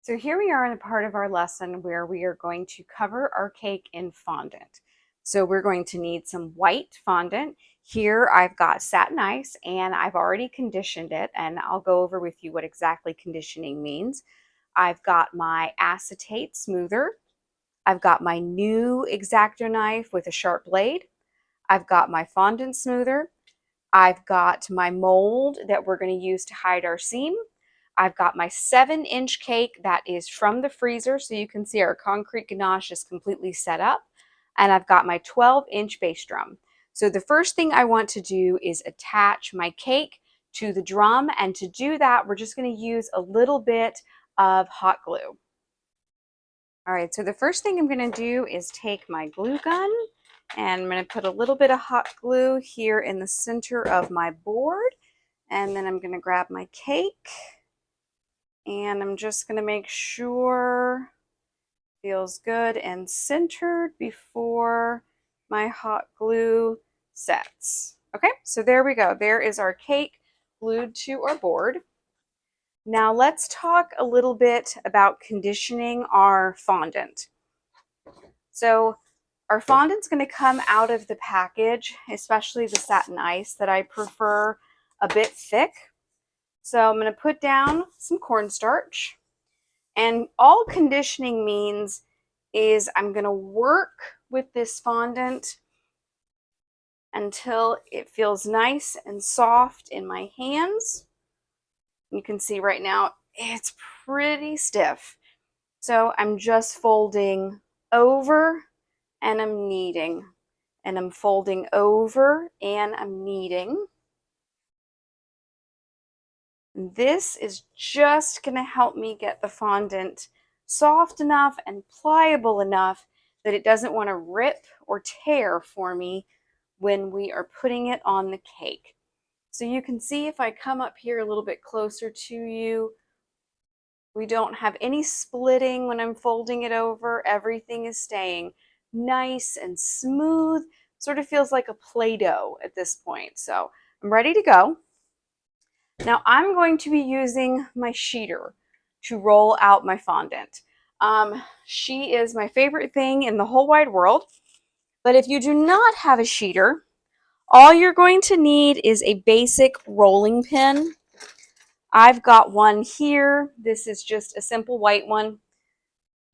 So here we are in a part of our lesson where we are going to cover our cake in fondant. So we're going to need some white fondant. Here I've got satin ice and I've already conditioned it, and I'll go over with you what exactly conditioning means. I've got my acetate smoother. I've got my new X-Acto knife with a sharp blade. I've got my fondant smoother. I've got my mold that we're going to use to hide our seam. I've got my 7-inch cake that is from the freezer, so you can see our concrete ganache is completely set up. And I've got my 12-inch bass drum. So the first thing I want to do is attach my cake to the drum, and to do that, we're just going to use a little bit of hot glue. All right, so the first thing I'm going to do is take my glue gun, and I'm going to put a little bit of hot glue here in the center of my board, and then I'm going to grab my cake, and I'm just going to make sure it feels good and centered before my hot glue sets. Okay, so there we go. There is our cake glued to our board. Now let's talk a little bit about conditioning our fondant. So our fondant's going to come out of the package, especially the satin ice that I prefer a bit thick. So I'm going to put down some cornstarch, and all conditioning means is I'm going to work with this fondant until it feels nice and soft in my hands. You can see right now it's pretty stiff. So I'm just folding over and I'm kneading, and I'm folding over and I'm kneading. This is just going to help me get the fondant soft enough and pliable enough that it doesn't want to rip or tear for me when we are putting it on the cake. So you can see if I come up here a little bit closer to you, we don't have any splitting when I'm folding it over. Everything is staying nice and smooth. Sort of feels like a Play-Doh at this point. So I'm ready to go. Now I'm going to be using my sheeter to roll out my fondant. She is my favorite thing in the whole wide world. But if you do not have a sheeter, all you're going to need is a basic rolling pin. I've got one here. This is just a simple white one.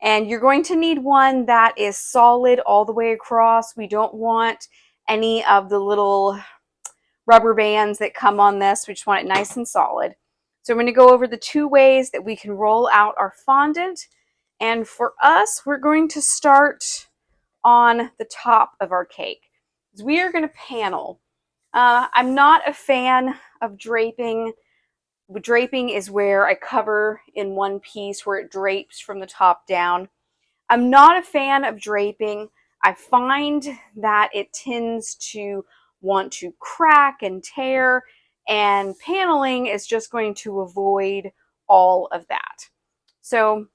And you're going to need one that is solid all the way across. We don't want any of the little rubber bands that come on this. We just want it nice and solid. So I'm going to go over the two ways that we can roll out our fondant. And for us, we're going to start on the top of our cake. We are going to panel. I'm not a fan of draping. Draping is where I cover in one piece where it drapes from the top down. I'm not a fan of draping. I find that it tends to want to crack and tear, and paneling is just going to avoid all of that. So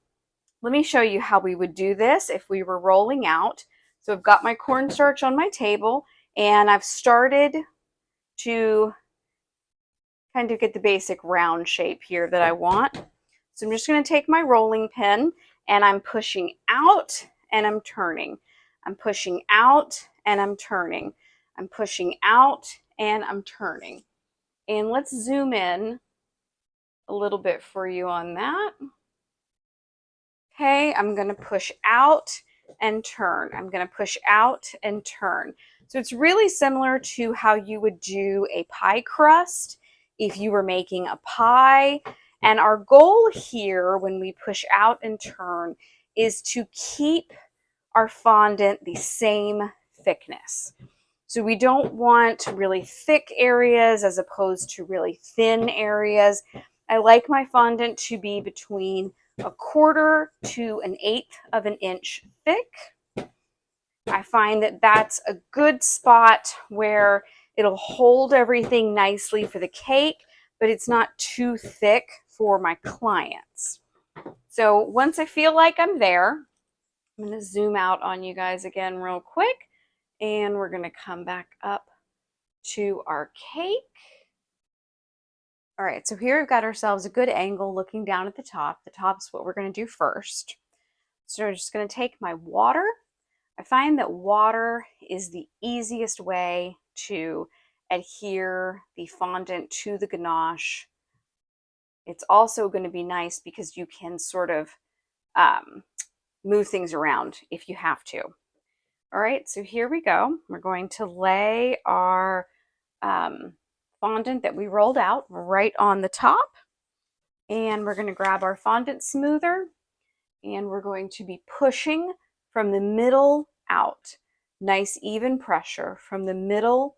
let me show you how we would do this if we were rolling out. So I've got my cornstarch on my table, and I've started to kind of get the basic round shape here that I want. So I'm just going to take my rolling pin, and I'm pushing out and I'm turning. I'm pushing out and I'm turning. I'm pushing out and I'm turning. And let's zoom in a little bit for you on that. Okay, I'm going to push out and turn. I'm going to push out and turn. So it's really similar to how you would do a pie crust if you were making a pie. And our goal here when we push out and turn is to keep our fondant the same thickness. So we don't want really thick areas as opposed to really thin areas. I like my fondant to be between 1/4 to 1/8 of an inch thick. I find that that's a good spot where it'll hold everything nicely for the cake, but it's not too thick for my clients. So once I feel like I'm there, I'm going to zoom out on you guys again real quick, and we're going to come back up to our cake. All right, so here we've got ourselves a good angle looking down at the top. The top's what we're going to do first. So I'm just going to take my water. I find that water is the easiest way to adhere the fondant to the ganache. It's also going to be nice because you can sort of move things around if you have to. All right, so here we go. We're going to lay our fondant that we rolled out right on the top. And we're going to grab our fondant smoother and we're going to be pushing from the middle out. Nice even pressure from the middle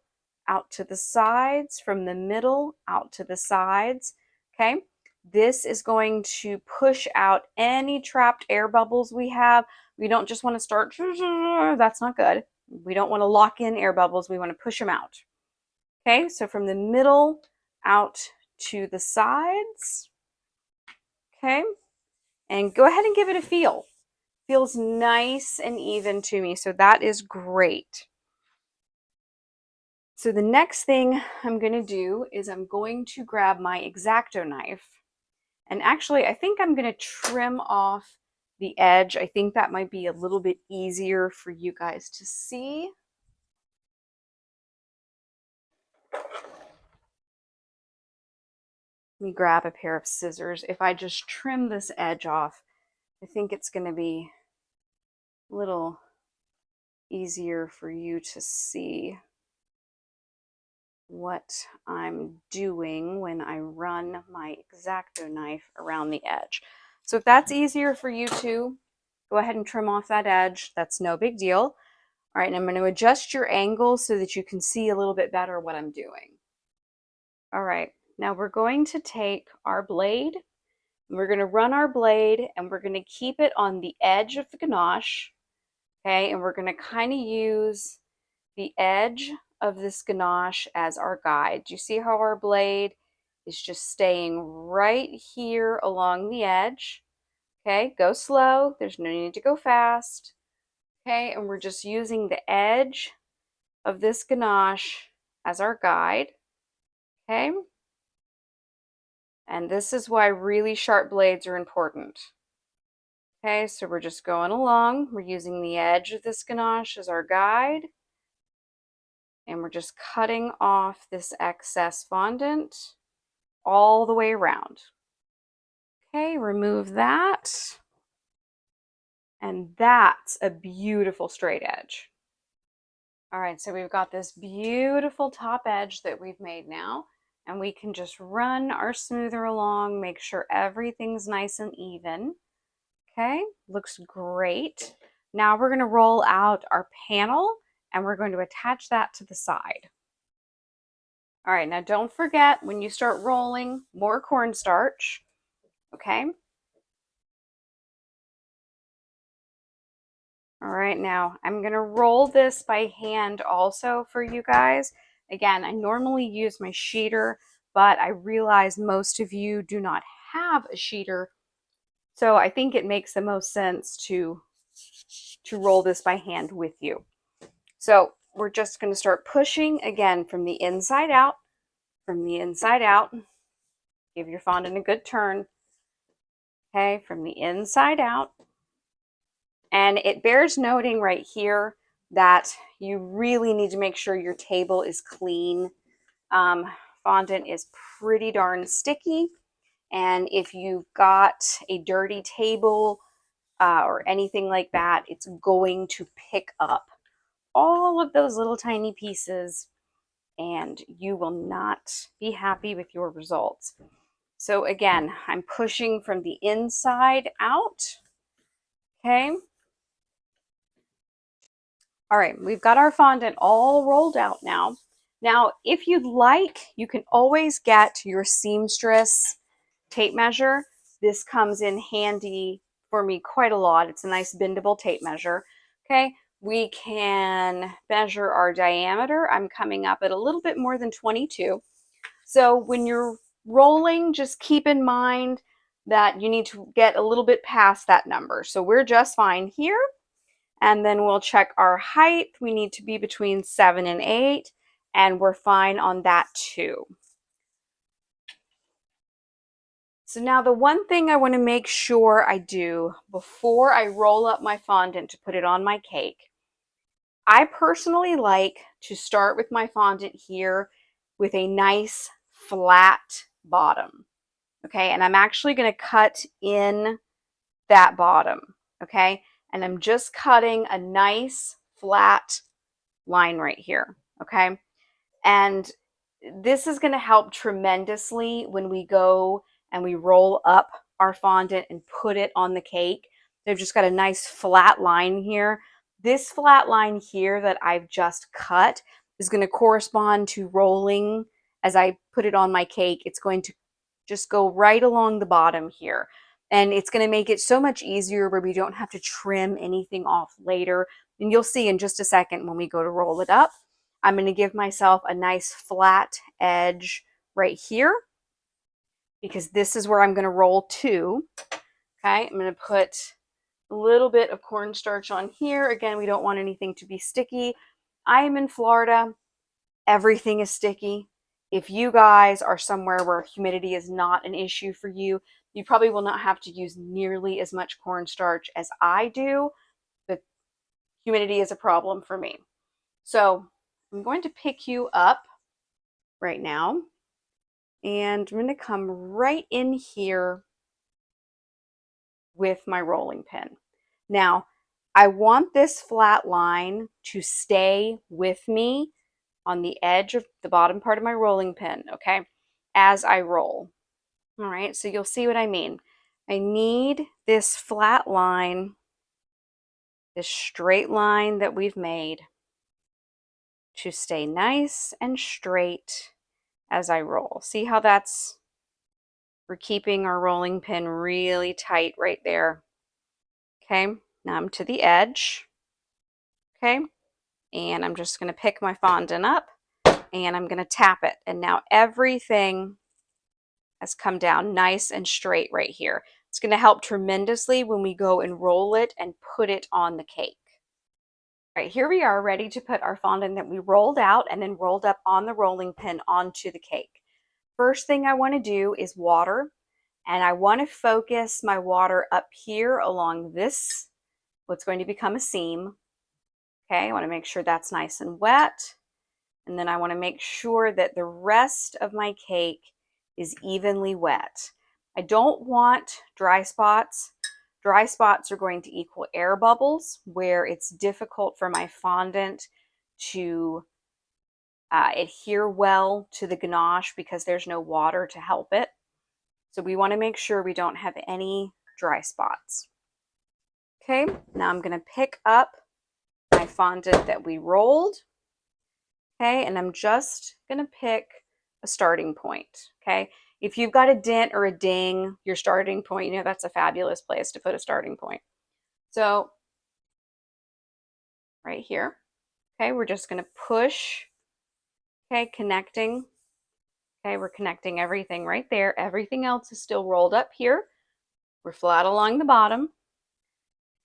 out to the sides, from the middle out to the sides. Okay, this is going to push out any trapped air bubbles we have. We don't just want to start, that's not good. We don't want to lock in air bubbles, we want to push them out. Okay, so from the middle out to the sides. Okay, and go ahead and give it a feel. Feels nice and even to me, so that is great. So the next thing I'm going to do is I'm going to grab my X-Acto knife, and actually I think I'm going to trim off the edge. I think that might be a little bit easier for you guys to see. Let me grab a pair of scissors. If I just trim this edge off, I think it's going to be a little easier for you to see what I'm doing when I run my X-Acto knife around the edge. So if that's easier for you too, go ahead and trim off that edge. That's no big deal. All right, and I'm going to adjust your angle so that you can see a little bit better what I'm doing. All right, now we're going to take our blade, and we're going to run our blade, and we're going to keep it on the edge of the ganache. Okay, and we're going to kind of use the edge of this ganache as our guide. Do you see how our blade is just staying right here along the edge? Okay, go slow. There's no need to go fast. Okay, and we're just using the edge of this ganache as our guide. Okay, and this is why really sharp blades are important. Okay, so we're just going along. We're using the edge of this ganache as our guide. And we're just cutting off this excess fondant all the way around. Okay, remove that. And that's a beautiful straight edge. All right, so we've got this beautiful top edge that we've made now, and we can just run our smoother along, make sure everything's nice and even. Okay, looks great. Now we're going to roll out our panel and we're going to attach that to the side. All right, now don't forget when you start rolling, more cornstarch, okay? All right, now I'm gonna roll this by hand also for you guys. Again, I normally use my sheeter, but I realize most of you do not have a sheeter, so I think it makes the most sense to roll this by hand with you. So we're just gonna start pushing again from the inside out, from the inside out. Give your fondant a good turn. Okay, from the inside out. And it bears noting right here that you really need to make sure your table is clean. Fondant is pretty darn sticky. And if you've got a dirty table or anything like that, it's going to pick up all of those little tiny pieces and you will not be happy with your results. So again, I'm pushing from the inside out. Okay. All right, we've got our fondant all rolled out now. Now, if you'd like, you can always get your seamstress tape measure. This comes in handy for me quite a lot. It's a nice bendable tape measure. Okay, we can measure our diameter. I'm coming up at a little bit more than 22. So when you're rolling, just keep in mind that you need to get a little bit past that number. So we're just fine here. And then we'll check our height. We need to be between 7 and 8, and we're fine on that too. So now the one thing I want to make sure I do before I roll up my fondant to put it on my cake, I personally like to start with my fondant here with a nice flat bottom. Okay, and I'm actually going to cut in that bottom. Okay, and I'm just cutting a nice flat line right here. Okay, and this is going to help tremendously when we go and we roll up our fondant and put it on the cake. They've just got a nice flat line here. This flat line here that I've just cut is going to correspond to rolling as I put it on my cake. It's going to just go right along the bottom here. And it's going to make it so much easier where we don't have to trim anything off later. And you'll see in just a second when we go to roll it up. I'm going to give myself a nice flat edge right here because this is where I'm going to roll to. Okay, I'm going to put a little bit of cornstarch on here. Again, we don't want anything to be sticky. I am in Florida. Everything is sticky. If you guys are somewhere where humidity is not an issue for you, you probably will not have to use nearly as much cornstarch as I do, but humidity is a problem for me. So I'm going to pick you up right now, and I'm going to come right in here with my rolling pin. Now, I want this flat line to stay with me on the edge of the bottom part of my rolling pin, okay, as I roll. All right, so you'll see what I mean. I need this flat line, this straight line that we've made, to stay nice and straight as I roll. See how we're keeping our rolling pin really tight right there. Okay, now I'm to the edge. Okay, and I'm just going to pick my fondant up and I'm going to tap it. And now everything has come down nice and straight right here. It's going to help tremendously when we go and roll it and put it on the cake. All right, here we are ready to put our fondant that we rolled out and then rolled up on the rolling pin onto the cake. First thing I want to do is water, and I want to focus my water up here along this, what's going to become a seam. Okay, I want to make sure that's nice and wet. And then I want to make sure that the rest of my cake is evenly wet. I don't want dry spots. Dry spots are going to equal air bubbles, where it's difficult for my fondant to adhere well to the ganache because there's no water to help it. So we want to make sure we don't have any dry spots. Okay, now I'm going to pick up my fondant that we rolled. Okay, and I'm just going to pick a starting point. Okay, if you've got a dent or a ding, your starting point, you know, that's a fabulous place to put a starting point. So right here, okay, we're just going to push, okay, connecting. Okay, we're connecting everything right there. Everything else is still rolled up here. We're flat along the bottom.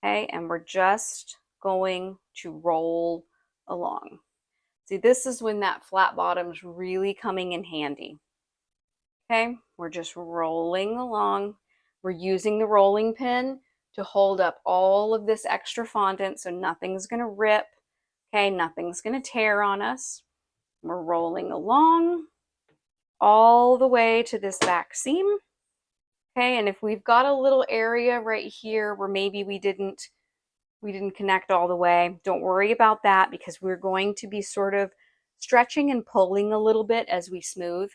Okay, and we're just going to roll along. See, this is when that flat bottom's really coming in handy. Okay, we're just rolling along. We're using the rolling pin to hold up all of this extra fondant so nothing's going to rip. Okay, nothing's going to tear on us. We're rolling along all the way to this back seam. Okay, and if we've got a little area right here where maybe we didn't connect all the way, don't worry about that because we're going to be sort of stretching and pulling a little bit as we smooth.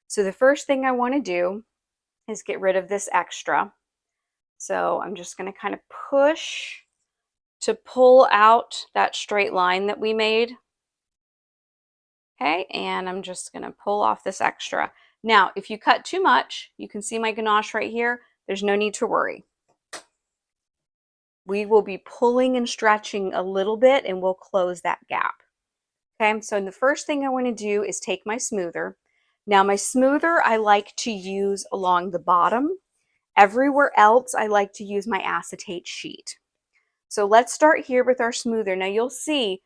So the first thing I want to do is get rid of this extra. So I'm just going to kind of push to pull out that straight line that we made. Okay, and I'm just going to pull off this extra. Now, if you cut too much, you can see my ganache right here. There's no need to worry. We will be pulling and stretching a little bit and we'll close that gap. Okay, so the first thing I want to do is take my smoother. Now my smoother I like to use along the bottom. Everywhere else I like to use my acetate sheet. So let's start here with our smoother. Now you'll see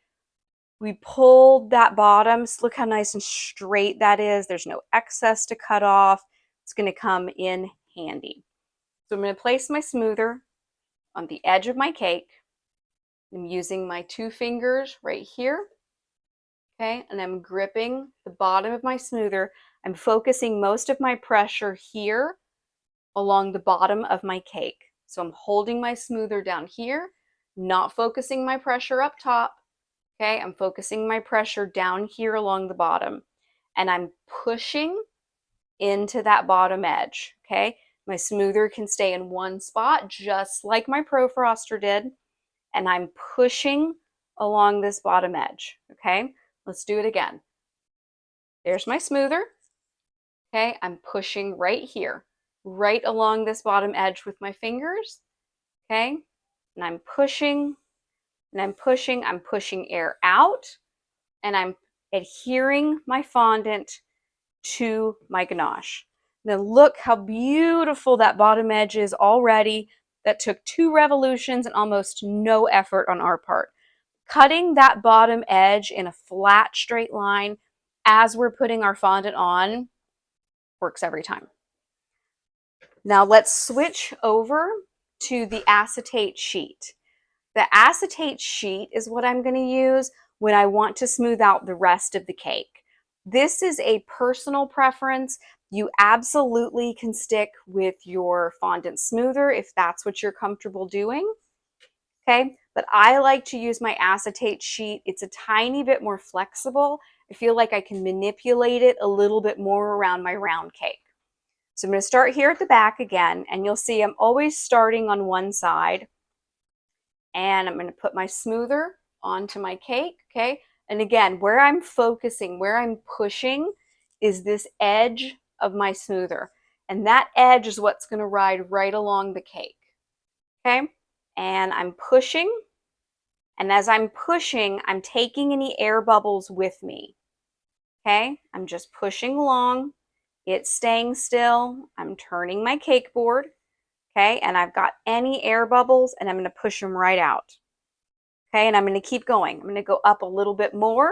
we pulled that bottom. So look how nice and straight that is. There's no excess to cut off. It's going to come in handy. So I'm going to place my smoother on the edge of my cake. I'm using my 2 fingers right here, okay, and I'm gripping the bottom of my smoother. I'm focusing most of my pressure here along the bottom of my cake. So I'm holding my smoother down here, not focusing my pressure up top, okay? I'm focusing my pressure down here along the bottom, and I'm pushing into that bottom edge, okay? My smoother can stay in one spot just like my Profroster did, and I'm pushing along this bottom edge, okay? Let's do it again. There's my smoother, okay? I'm pushing right here, right along this bottom edge with my fingers, okay? And I'm pushing, and I'm pushing air out, and I'm adhering my fondant to my ganache. Now look how beautiful that bottom edge is already. That took 2 revolutions and almost no effort on our part. Cutting that bottom edge in a flat straight line as we're putting our fondant on works every time. Now let's switch over to the acetate sheet. The acetate sheet is what I'm going to use when I want to smooth out the rest of the cake. This is a personal preference. You absolutely can stick with your fondant smoother if that's what you're comfortable doing. Okay, but I like to use my acetate sheet. It's a tiny bit more flexible. I feel like I can manipulate it a little bit more around my round cake. So I'm going to start here at the back again, and you'll see I'm always starting on one side. And I'm going to put my smoother onto my cake, okay? And again, where I'm focusing, where I'm pushing is this edge of my smoother. And that edge is what's going to ride right along the cake, okay? And I'm pushing, and as I'm pushing, I'm taking any air bubbles with me, okay? I'm just pushing along. It's staying still. I'm turning my cake board, okay? And I've got any air bubbles, and I'm going to push them right out. Okay, and I'm going to keep going. I'm going to go up a little bit more,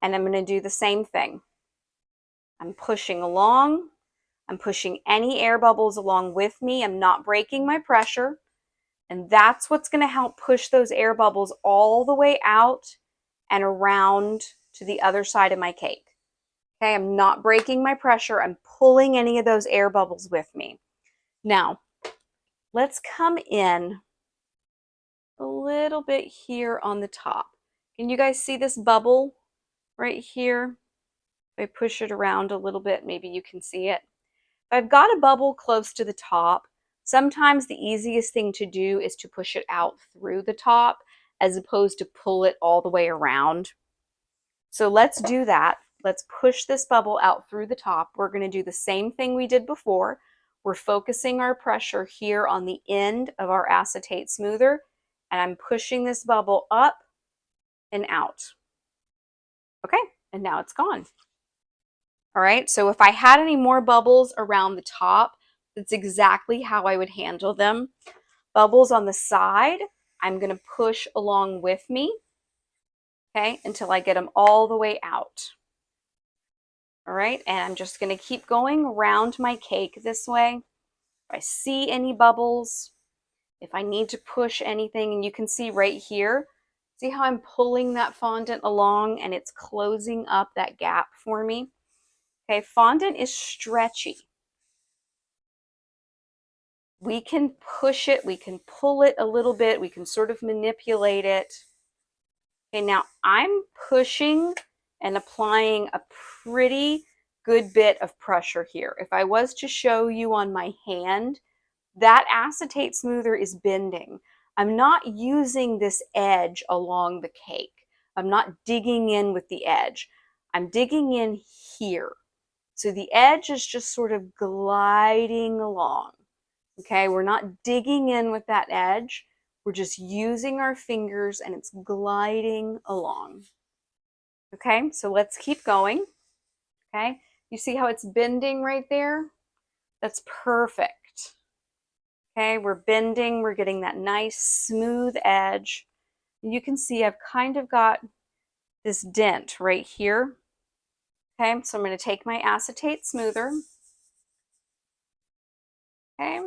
and I'm going to do the same thing. I'm pushing along. I'm pushing any air bubbles along with me. I'm not breaking my pressure, and that's what's going to help push those air bubbles all the way out and around to the other side of my cake. Okay, I'm not breaking my pressure. I'm pulling any of those air bubbles with me. Now, let's come in a little bit here on the top. Can you guys see this bubble right here? If I push it around a little bit, maybe you can see it. If I've got a bubble close to the top, sometimes the easiest thing to do is to push it out through the top as opposed to pull it all the way around. So let's do that. Let's push this bubble out through the top. We're going to do the same thing we did before. We're focusing our pressure here on the end of our acetate smoother, and I'm pushing this bubble up and out. Okay, and now it's gone. All right, so if I had any more bubbles around the top, that's exactly how I would handle them. Bubbles on the side, I'm going to push along with me, okay, until I get them all the way out. All right, and I'm just going to keep going around my cake this way. If I see any bubbles, if I need to push anything, and you can see right here, see how I'm pulling that fondant along and it's closing up that gap for me? Okay, fondant is stretchy. We can push it, we can pull it a little bit, we can sort of manipulate it. Okay, now I'm pushing and applying a pretty good bit of pressure here. If I was to show you on my hand, that acetate smoother is bending. I'm not using this edge along the cake. I'm not digging in with the edge. I'm digging in here. So the edge is just sort of gliding along. Okay, we're not digging in with that edge. We're just using our fingers and it's gliding along. Okay, so let's keep going. Okay, you see how it's bending right there? That's perfect. Okay, we're bending, we're getting that nice smooth edge. You can see I've kind of got this dent right here. Okay, so I'm going to take my acetate smoother Okay,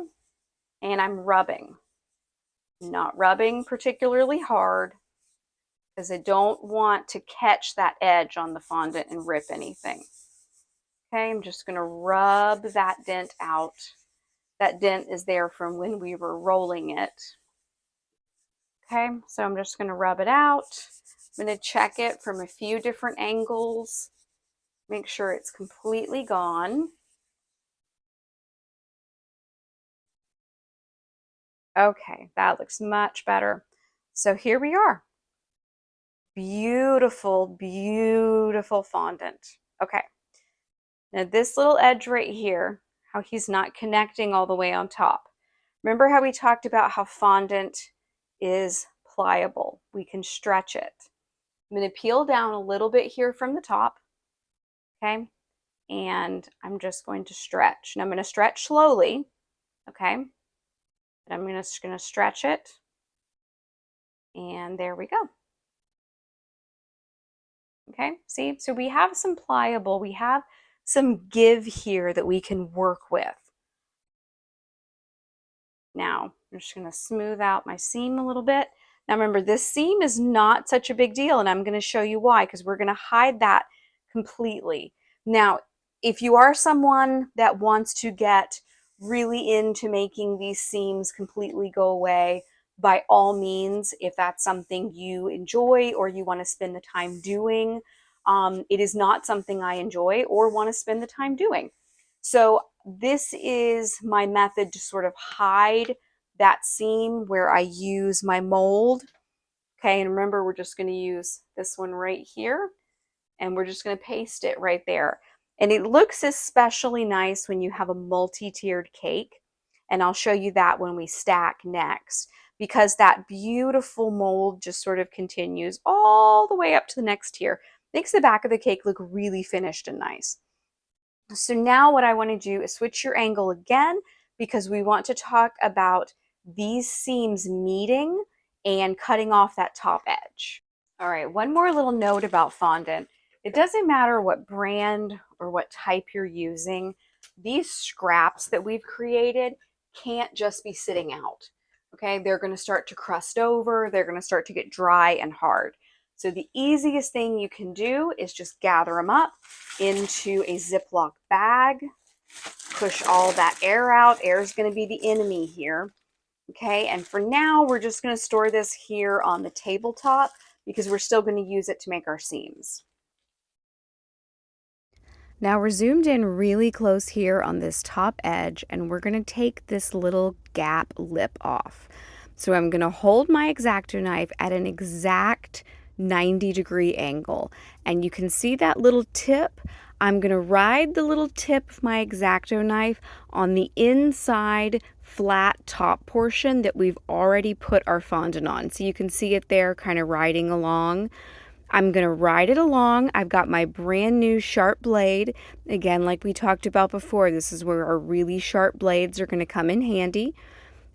and I'm rubbing. Not rubbing particularly hard because I don't want to catch that edge on the fondant and rip anything. Okay, I'm just going to rub that dent out. That dent is there from when we were rolling it. Okay, so I'm just going to rub it out. I'm going to check it from a few different angles. Make sure it's completely gone. Okay, that looks much better. So here we are. Beautiful, beautiful fondant. Okay, now this little edge right here, how he's not connecting all the way on top. Remember how we talked about how fondant is pliable? We can stretch it. I'm going to peel down a little bit here from the top, okay? And I'm just going to stretch. And I'm going to stretch slowly, okay? And I'm just going to stretch it. And there we go. Okay, see, so we have some pliable, we have some give here that we can work with. Now, I'm just going to smooth out my seam a little bit. Now remember, this seam is not such a big deal, and I'm going to show you why, because we're going to hide that completely. Now, if you are someone that wants to get really into making these seams completely go away, by all means, if that's something you enjoy or you want to spend the time doing, it is not something I enjoy or want to spend the time doing. So this is my method to sort of hide that seam where I use my mold. Okay, and remember, we're just going to use this one right here, and we're just going to paste it right there. And it looks especially nice when you have a multi-tiered cake, and I'll show you that when we stack next, because that beautiful mold just sort of continues all the way up to the next tier. Makes the back of the cake look really finished and nice. So now what I want to do is switch your angle again, because we want to talk about these seams meeting and cutting off that top edge. All right, one more little note about fondant. It doesn't matter what brand or what type you're using. These scraps that we've created can't just be sitting out. Okay, they're going to start to crust over. They're going to start to get dry and hard. So the easiest thing you can do is just gather them up into a Ziploc bag, push all that air out. Air is going to be the enemy here. Okay, and for now, we're just going to store this here on the tabletop because we're still going to use it to make our seams. Now we're zoomed in really close here on this top edge, and we're going to take this little gap lip off. So I'm going to hold my X-Acto knife at an exact 90-degree angle, and you can see that little tip. I'm going to ride the little tip of my X-Acto knife on the inside flat top portion that we've already put our fondant on. So you can see it there kind of riding along. I'm going to ride it along. I've got my brand new sharp blade. Again, like we talked about before, this is where our really sharp blades are going to come in handy.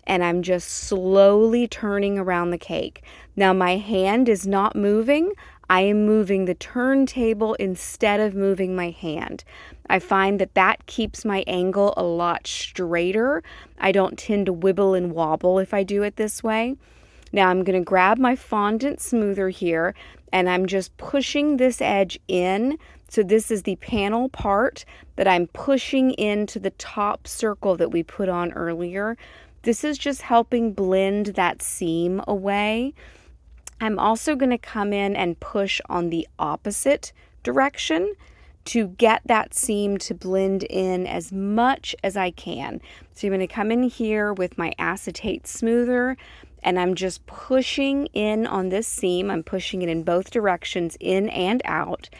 And I'm just slowly turning around the cake. Now my hand is not moving. I am moving the turntable instead of moving my hand. I find that that keeps my angle a lot straighter. I don't tend to wibble and wobble if I do it this way. Now I'm going to grab my fondant smoother here, and I'm just pushing this edge in. So this is the panel part that I'm pushing into the top circle that we put on earlier. This is just helping blend that seam away. I'm also going to come in and push on the opposite direction to get that seam to blend in as much as I can. So I'm going to come in here with my acetate smoother, and I'm just pushing in on this seam. I'm pushing it in both directions, in and out.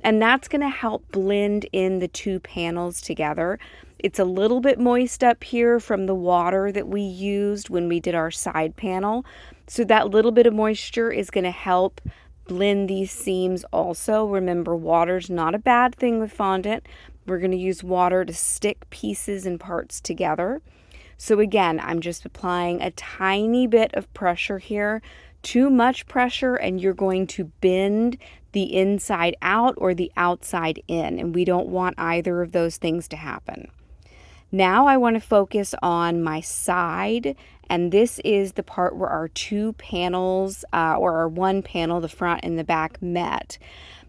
And that's going to help blend in the two panels together. It's a little bit moist up here from the water that we used when we did our side panel. So that little bit of moisture is going to help blend these seams also. Remember, water's not a bad thing with fondant. We're going to use water to stick pieces and parts together. So again, I'm just applying a tiny bit of pressure here. Too much pressure and you're going to bend the inside out or the outside in, and we don't want either of those things to happen. Now I want to focus on my side, and this is the part where our two panels, or our one panel, the front and the back, met.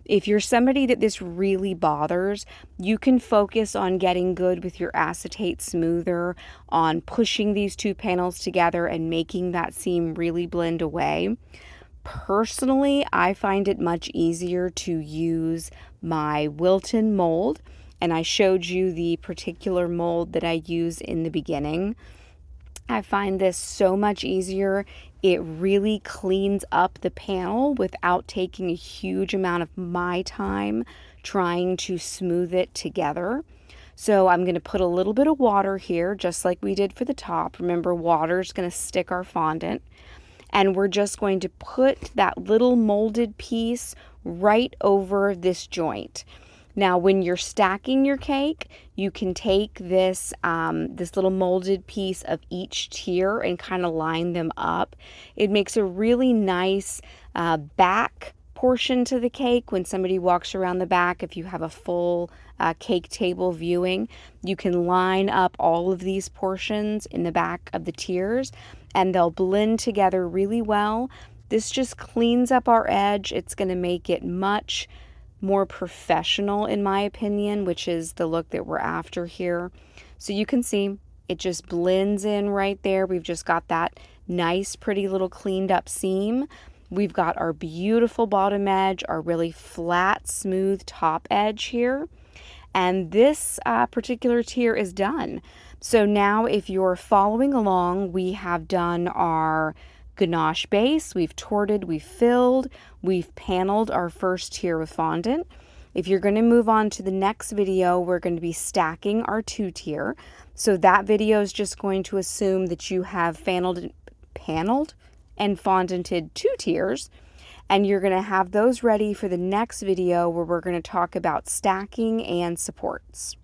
If you're somebody that this really bothers, you can focus on getting good with your acetate smoother, on pushing these two panels together and making that seam really blend away. Personally, I find it much easier to use my Wilton mold, and I showed you the particular mold that I use in the beginning. I find this so much easier. It really cleans up the panel without taking a huge amount of my time trying to smooth it together. So I'm going to put a little bit of water here, just like we did for the top. Remember, water is going to stick our fondant. And we're just going to put that little molded piece right over this joint. Now, when you're stacking your cake, you can take this little molded piece of each tier and kind of line them up. It makes a really nice back portion to the cake when somebody walks around the back. If you have a full cake table viewing, you can line up all of these portions in the back of the tiers and they'll blend together really well. This just cleans up our edge. It's going to make it much more professional, in my opinion, which is the look that we're after here. So you can see it just blends in right there. We've just got that nice, pretty little cleaned up seam. We've got our beautiful bottom edge, our really flat, smooth top edge here. And this particular tier is done. So now if you're following along, we have done our ganache base, we've torted, we've filled, we've paneled our first tier with fondant. If you're going to move on to the next video, we're going to be stacking our two tier. So that video is just going to assume that you have paneled and fondanted two tiers. And you're going to have those ready for the next video where we're going to talk about stacking and supports.